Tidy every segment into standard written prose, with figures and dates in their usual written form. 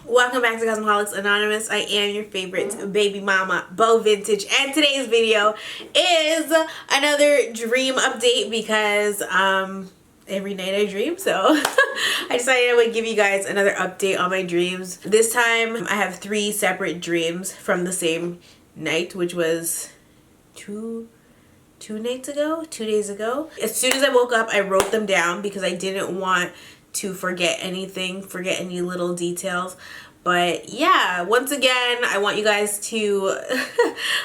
Welcome back to Cosmoholics Anonymous. I am your favorite baby mama, Bo Vintage, and today's video is another dream update because every night I dream, so I decided I would give you guys another update on my dreams. This time I have 3 separate dreams from the same night, which was two days ago. As soon as I woke up, I wrote them down because I didn't want to forget anything, forget any little details. But yeah, once again, I want you guys to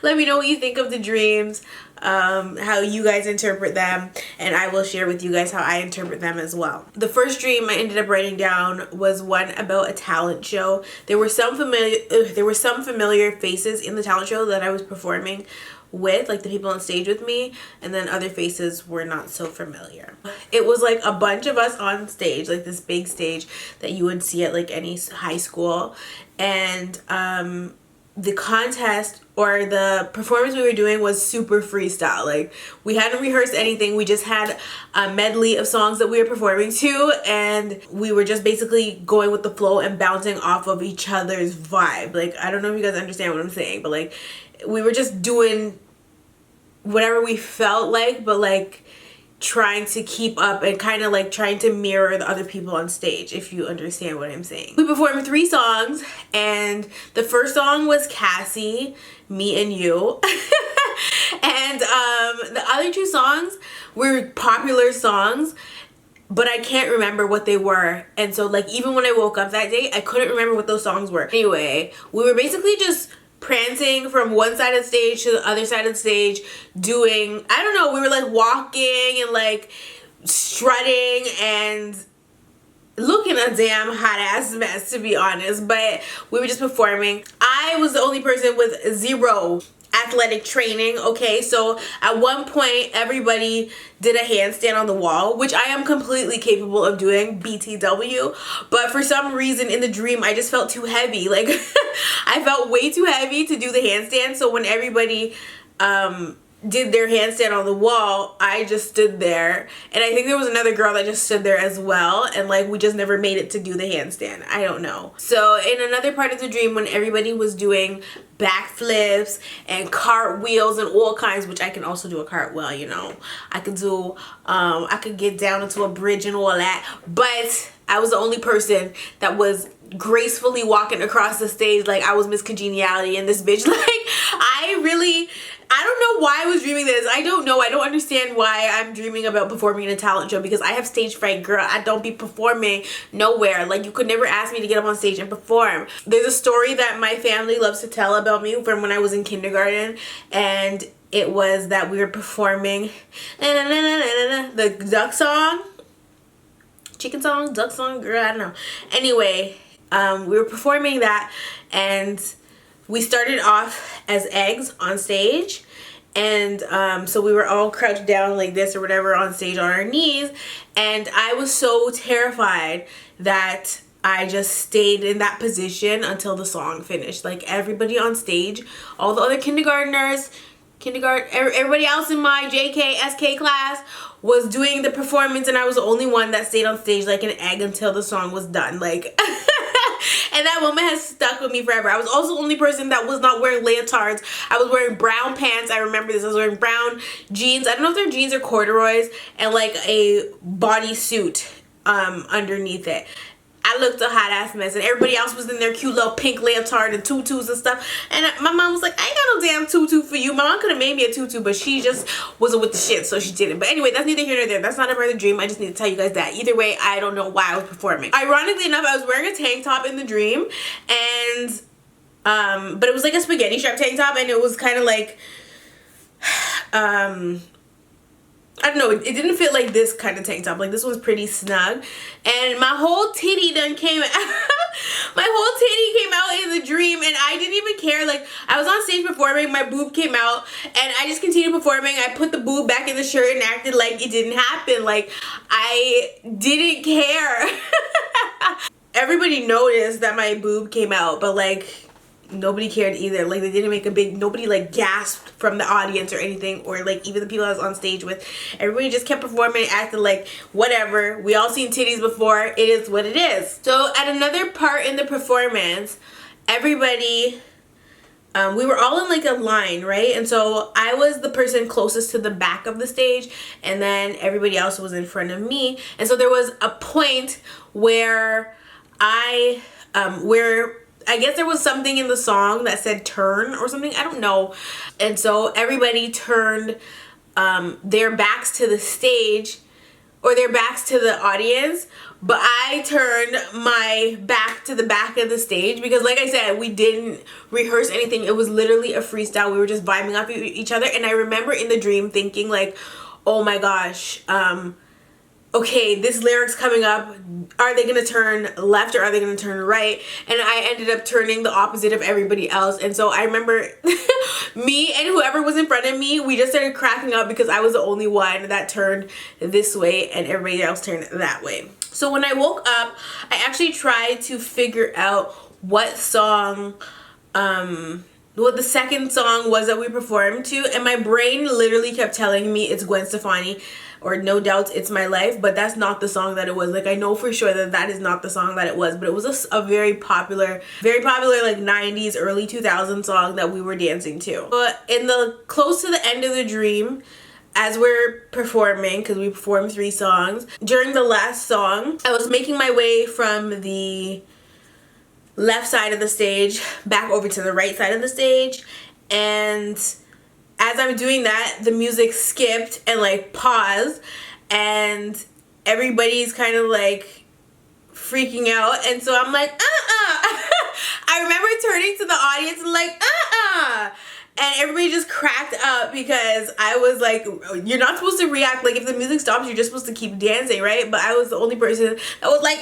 let me know what you think of the dreams, how you guys interpret them, and I will share with you guys how I interpret them as well. The first dream I ended up writing down was one about a talent show. There were some familiar faces in the talent show that I was performing with, like the people on stage with me, and then other faces were not so familiar. It was like a bunch of us on stage, like this big stage that you would see at like any high school, and the contest or the performance we were doing was super freestyle. Like, we hadn't rehearsed anything. We just had a medley of songs that we were performing to, and we were just basically going with the flow and bouncing off of each other's vibe. Like, I don't know if you guys understand what I'm saying, but like, we were just doing whatever we felt like, but like trying to keep up and kind of like trying to mirror the other people on stage, if you understand what I'm saying. We performed 3 songs, and the first song was Cassie, Me and You. And the other 2 songs were popular songs, but I can't remember what they were. And so like, even when I woke up that day, I couldn't remember what those songs were. Anyway, we were basically just prancing from one side of the stage to the other side of the stage, doing, I don't know, we were like walking and like strutting and looking a damn hot ass mess, to be honest. But we were just performing. I was the only person with 0 athletic training. Okay, so at one point everybody did a handstand on the wall, which I am completely capable of doing, BTW, but for some reason in the dream I just felt too heavy. Like I felt way too heavy to do the handstand, so when everybody did their handstand on the wall, I just stood there, and I think there was another girl that just stood there as well, and like we just never made it to do the handstand. I don't know. So in another part of the dream, when everybody was doing backflips and cartwheels and all kinds, which I can also do a cartwheel, you know, I could do I could get down into a bridge and all that, but I was the only person that was gracefully walking across the stage like I was Miss Congeniality and this bitch. Like, I don't know why I was dreaming this. I don't know. I don't understand why I'm dreaming about performing in a talent show, because I have stage fright, girl. I don't be performing nowhere. Like, you could never ask me to get up on stage and perform. There's a story that my family loves to tell about me from when I was in kindergarten, and it was that we were performing the duck song, chicken song, duck song, girl, I don't know. Anyway, we were performing that, and we started off as eggs on stage, and so we were all crouched down like this or whatever on stage on our knees, and I was so terrified that I just stayed in that position until the song finished. Like, everybody on stage, all the other kindergartners, everybody else in my JK, SK class was doing the performance, and I was the only one that stayed on stage like an egg until the song was done. Like, and that moment has stuck with me forever. I was also the only person that was not wearing leotards. I was wearing brown pants. I remember this. I was wearing brown jeans. I don't know if they're jeans or corduroys, and like a bodysuit underneath it. I looked a hot ass mess, and everybody else was in their cute little pink leotard and tutus and stuff. And my mom was like, I ain't got no damn tutu for you. My mom could have made me a tutu, but she just wasn't with the shit, so she didn't. But anyway, that's neither here nor there. That's not a part of the dream. I just need to tell you guys that. Either way, I don't know why I was performing. Ironically enough, I was wearing a tank top in the dream, and but it was like a spaghetti strap tank top, and it was kind of like I don't know, it didn't fit like this kind of tank top. Like, this one's pretty snug, and my whole titty done came out. My whole titty came out in the dream, and I didn't even care. Like, I was on stage performing, my boob came out, and I just continued performing. I put the boob back in the shirt and acted like it didn't happen. Like, I didn't care. Everybody noticed that my boob came out, but like, nobody cared either. Like, they didn't make a big, nobody like gasped from the audience or anything, or like even the people I was on stage with. Everybody just kept performing, acting like whatever. We all seen titties before. It is what it is. So at another part in the performance, everybody, we were all in like a line, right? And so I was the person closest to the back of the stage, and then everybody else was in front of me. And so there was a point where I guess there was something in the song that said turn or something, I don't know. And so everybody turned their backs to the stage, or their backs to the audience, but I turned my back to the back of the stage because, like I said, we didn't rehearse anything. It was literally a freestyle. We were just vibing off each other. And I remember in the dream thinking like, oh my gosh, okay, this lyric's coming up. Are they gonna turn left or are they gonna turn right? And I ended up turning the opposite of everybody else. And so I remember me and whoever was in front of me, we just started cracking up because I was the only one that turned this way and everybody else turned that way. So when I woke up, I actually tried to figure out what song, what the second song was that we performed to, and my brain literally kept telling me it's Gwen Stefani, or No Doubt's It's My Life, but that's not the song that it was. Like, I know for sure that that is not the song that it was, but it was a very popular like 90s, early 2000s song that we were dancing to. But in the close to the end of the dream, as we're performing, because we performed 3 songs, during the last song, I was making my way from the left side of the stage back over to the right side of the stage, and as I'm doing that, the music skipped and like paused, and everybody's kind of like freaking out, and so I'm like, I remember turning to the audience and like, and everybody just cracked up because I was like, you're not supposed to react. Like, if the music stops, you're just supposed to keep dancing, right? But I was the only person that was like,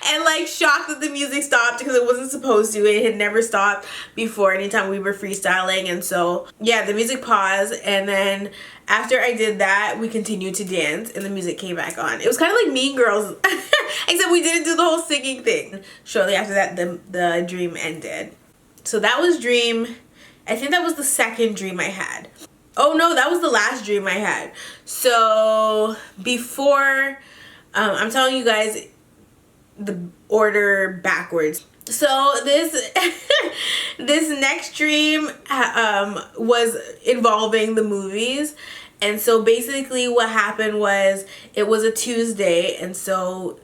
and like shocked that the music stopped because it wasn't supposed to. It had never stopped before anytime we were freestyling. And so yeah, the music paused, and then after I did that, we continued to dance and the music came back on. It was kind of like Mean Girls except we didn't do the whole singing thing. Shortly after that, the dream ended. So that was dream, I think that was the second dream I had. Oh no, that was the last dream I had. So before, I'm telling you guys the order backwards. So this this next dream was involving the movies. And so basically what happened was, it was a Tuesday, and so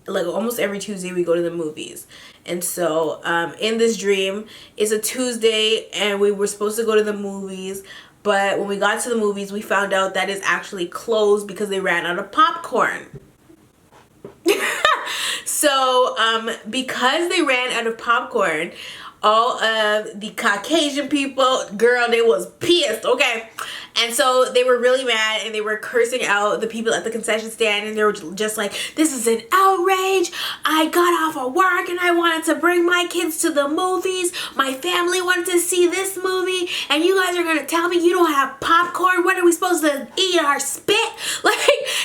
like almost every Tuesday we go to the movies. And so in this dream, it's a Tuesday and we were supposed to go to the movies, but when we got to the movies, we found out that it's actually closed because they ran out of popcorn. So because they ran out of popcorn, all of the Caucasian people, girl, they was pissed, okay? And so they were really mad, and they were cursing out the people at the concession stand, and they were just like, this is an outrage. I got off of work and I wanted to bring my kids to the movies. My family wanted to see this movie, and you guys are gonna tell me you don't have popcorn? What are we supposed to eat, our spit? Like,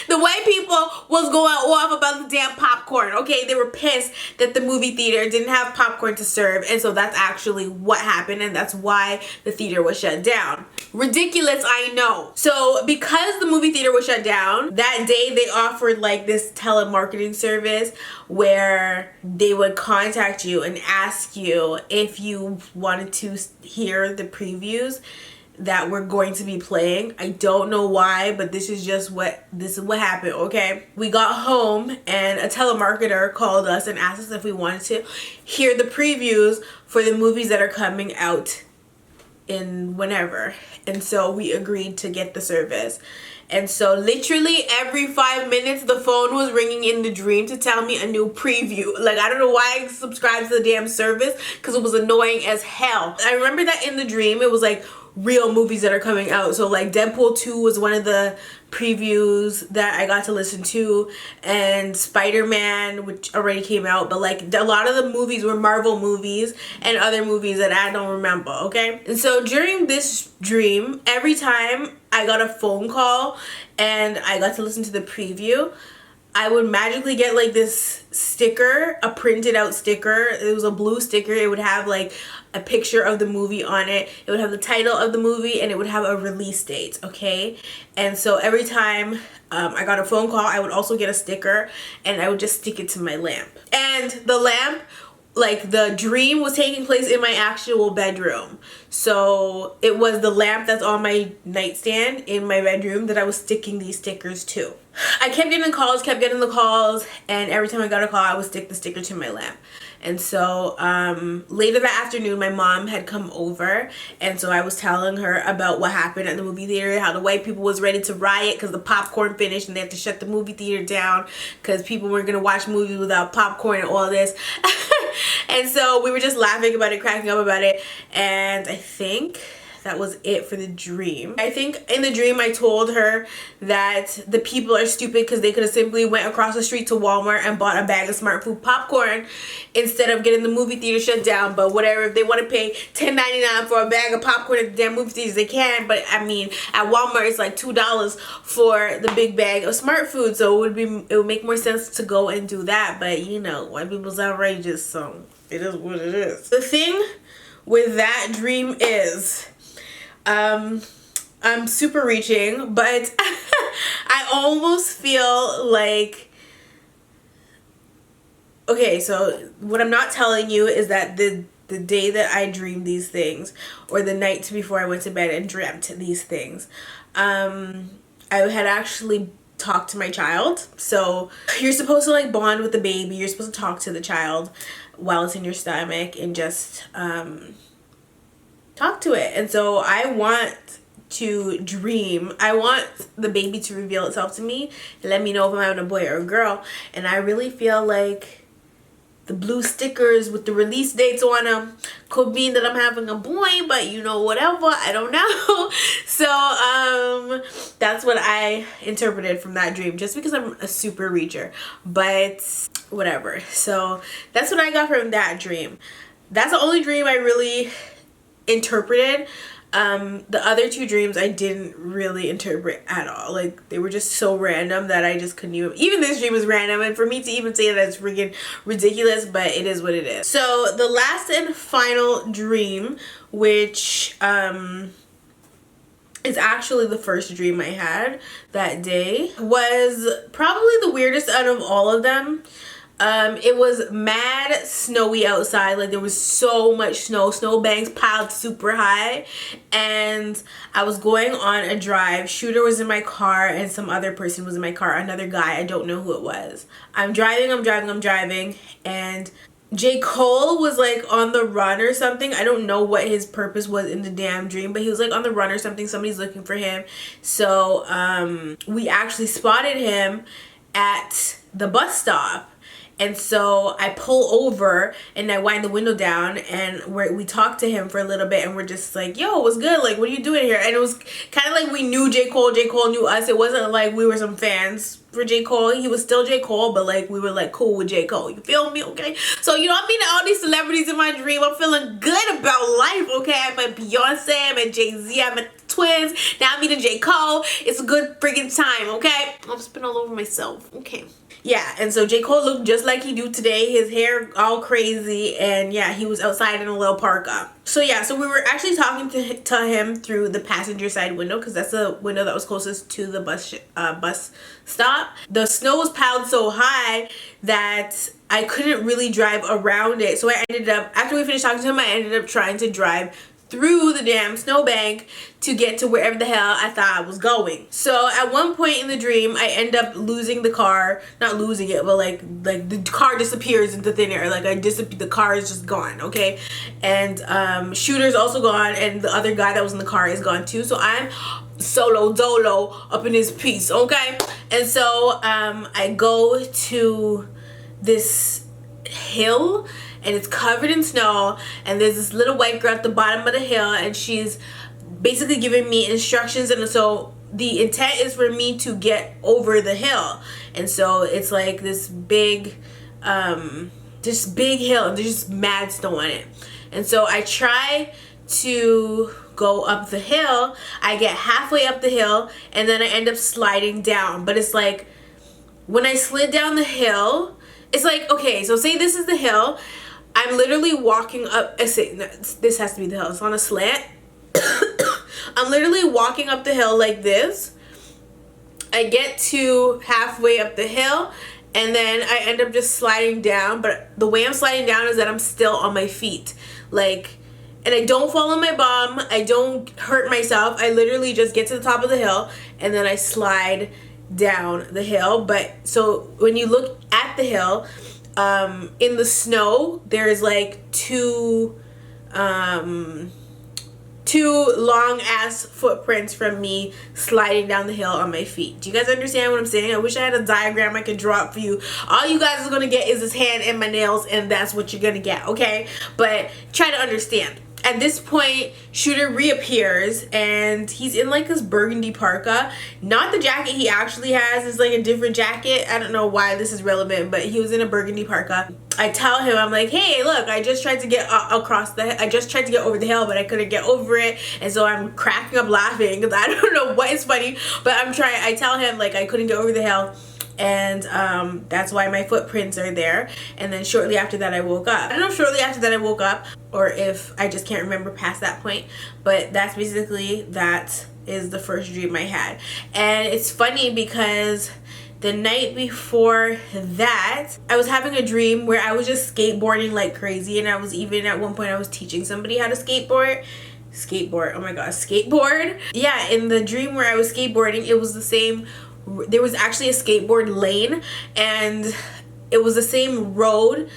the white people was going off about the damn popcorn, okay? They were pissed that the movie theater didn't have popcorn to serve, and so that's actually what happened, and that's why the theater was shut down. Ridiculous, I know. So because the movie theater was shut down, that day they offered like this telemarketing service where they would contact you and ask you if you wanted to hear the previews that we're going to be playing. I don't know why, but this is what happened, okay? We got home and a telemarketer called us and asked us if we wanted to hear the previews for the movies that are coming out in whenever. And so we agreed to get the service. And so literally every 5 minutes the phone was ringing in the dream to tell me a new preview. Like, I don't know why I subscribed to the damn service, because it was annoying as hell. I remember that in the dream it was like real movies that are coming out. So like Deadpool 2 was one of the previews that I got to listen to, and Spider-Man, which already came out, but like a lot of the movies were Marvel movies and other movies that I don't remember, okay? And so during this dream, every time I got a phone call and I got to listen to the preview, I would magically get like this sticker, a printed out sticker. It was a blue sticker. It would have like a picture of the movie on it. It would have the title of the movie, and it would have a release date, okay? And so every time I got a phone call, I would also get a sticker, and I would just stick it to my lamp. And the lamp, like the dream was taking place in my actual bedroom. So it was the lamp that's on my nightstand in my bedroom that I was sticking these stickers to. I kept getting the calls, and every time I got a call, I would stick the sticker to my lamp. And so later that afternoon, my mom had come over, and so I was telling her about what happened at the movie theater, how the white people was ready to riot because the popcorn finished and they had to shut the movie theater down because people weren't going to watch movies without popcorn and all this. And so we were just laughing about it, cracking up about it, and I think that was it for the dream. I think in the dream I told her that the people are stupid because they could have simply went across the street to Walmart and bought a bag of Smart Food popcorn instead of getting the movie theater shut down. But whatever, if they want to pay $10.99 for a bag of popcorn at the damn movie theaters, they can. But I mean, at Walmart it's like $2 for the big bag of Smart Food, so it would make more sense to go and do that. But you know, white people's outrageous, so it is what it is. The thing with that dream is I'm super reaching, but I almost feel like, okay, so what I'm not telling you is that the day that I dreamed these things, or the night before I went to bed and dreamt these things, I had actually talked to my child. So you're supposed to like bond with the baby, you're supposed to talk to the child while it's in your stomach and just talk to it. And so I want to dream. I want the baby to reveal itself to me and let me know if I'm having a boy or a girl. And I really feel like the blue stickers with the release dates on them could mean that I'm having a boy, but you know, whatever, I don't know. So that's what I interpreted from that dream, just because I'm a super reacher, but whatever. So that's what I got from that dream. That's the only dream I really interpreted. The other two dreams I didn't really interpret at all. Like, they were just so random that I just couldn't even this dream is random, and for me to even say that, it's freaking ridiculous, but it is what it is. So the last and final dream, which is actually the first dream I had that day, was probably the weirdest out of all of them. It was mad snowy outside. Like, there was so much snow. Snowbanks piled super high. And I was going on a drive. Shooter was in my car and some other person was in my car. Another guy. I don't know who it was. I'm driving. And J. Cole was like on the run or something. I don't know what his purpose was in the damn dream, but he was like on the run or something. Somebody's looking for him. So we actually spotted him at the bus stop. And so I pull over and I wind the window down, and we talked to him for a little bit, and we're just like, yo, what's good? Like, what are you doing here? And it was kind of like we knew J. Cole knew us. It wasn't like we were some fans for J. Cole. He was still J. Cole, but like we were like cool with J. Cole. You feel me? Okay. So, you know, I'm meeting all these celebrities in my dream. I'm feeling good about life. Okay. I met Beyonce, I met Jay-Z, I met the Twins. Now I'm meeting J. Cole. It's a good freaking time. Okay. I'm spinning all over myself. Okay. Yeah, and so J. Cole looked just like he do today. His hair all crazy, and yeah, he was outside in a little parka. So yeah, so we were actually talking to him through the passenger side window, because that's the window that was closest to the bus stop. The snow was piled so high that I couldn't really drive around it. So I ended up, after we finished talking to him, I ended up trying to drive through the damn snowbank to get to wherever the hell I thought I was going. So at one point in the dream, I end up losing the car. Not losing it, but like the car disappears into thin air. Like the car is just gone, okay? And Shooter's also gone, and the other guy that was in the car is gone too. So I'm solo dolo up in his piece, okay? And so I go to this hill, and it's covered in snow, and there's this little white girl at the bottom of the hill, and she's basically giving me instructions. And so the intent is for me to get over the hill, and so it's like this big hill, and there's just mad snow on it. And so I try to go up the hill. I get halfway up the hill, and then I end up sliding down, but it's like when I slid down the hill, it's like, okay, so say this is the hill. I'm literally walking up, this has to be the hill, it's on a slant. I'm literally walking up the hill like this. I get to halfway up the hill, and then I end up just sliding down. But the way I'm sliding down is that I'm still on my feet. Like, and I don't fall on my bum. I don't hurt myself. I literally just get to the top of the hill, and then I slide down the hill. But so when you look at the hill, in the snow, there's like two long ass footprints from me sliding down the hill on my feet. Do you guys understand what I'm saying? I wish I had a diagram I could draw up for you. All you guys are gonna get is this hand and my nails, and that's what you're gonna get, okay? But try to understand. At this point, Shooter reappears, and he's in like this burgundy parka. Not the jacket he actually has, is like a different jacket. I don't know why this is relevant, but he was in a burgundy parka. I tell him, I'm like, hey, look, I just tried to get I just tried to get over the hill, but I couldn't get over it. And so I'm cracking up laughing because I don't know what is funny, but I tell him like I couldn't get over the hill. And that's why my footprints are there. And then shortly after that I woke up. I don't know if shortly after that I woke up or if I just can't remember past that point, but that is the first dream I had. And it's funny because the night before that, I was having a dream where I was just skateboarding like crazy, and I was even at one point I was teaching somebody how to skateboard. Oh my god, skateboard. Yeah, in the dream where I was skateboarding, it was the same. There was actually a skateboard lane, and it was the same road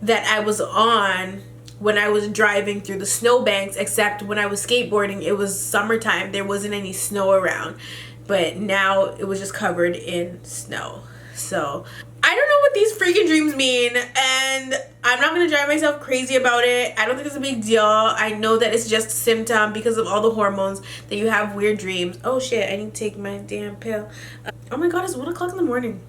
that I was on when I was driving through the snowbanks, except when I was skateboarding it was summertime. There wasn't any snow around, but now it was just covered in snow. So I don't know what these freaking dreams mean, and I'm not gonna drive myself crazy about it. I don't think it's a big deal. I know that it's just a symptom because of all the hormones that you have weird dreams. Oh shit, I need to take my damn pill. Oh my god, it's 1 o'clock in the morning.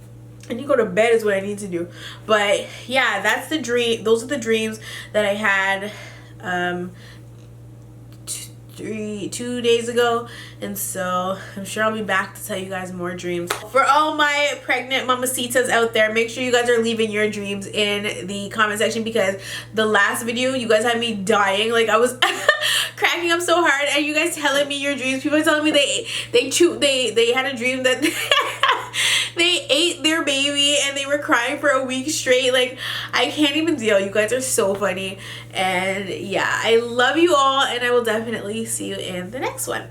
I need to go to bed is what I need to do. But yeah, that's the dream. Those are the dreams that I had 2 days ago, and so I'm sure I'll be back to tell you guys more dreams. For all my pregnant mamacitas out there, make sure you guys are leaving your dreams in the comment section, because the last video you guys had me dying. Like, I was cracking up so hard, and you guys telling me your dreams. People are telling me they had a dream that they ate their baby and they were crying for a week straight. Like, I can't even deal. You guys are so funny. And yeah, I love you all, and I will definitely see you in the next one.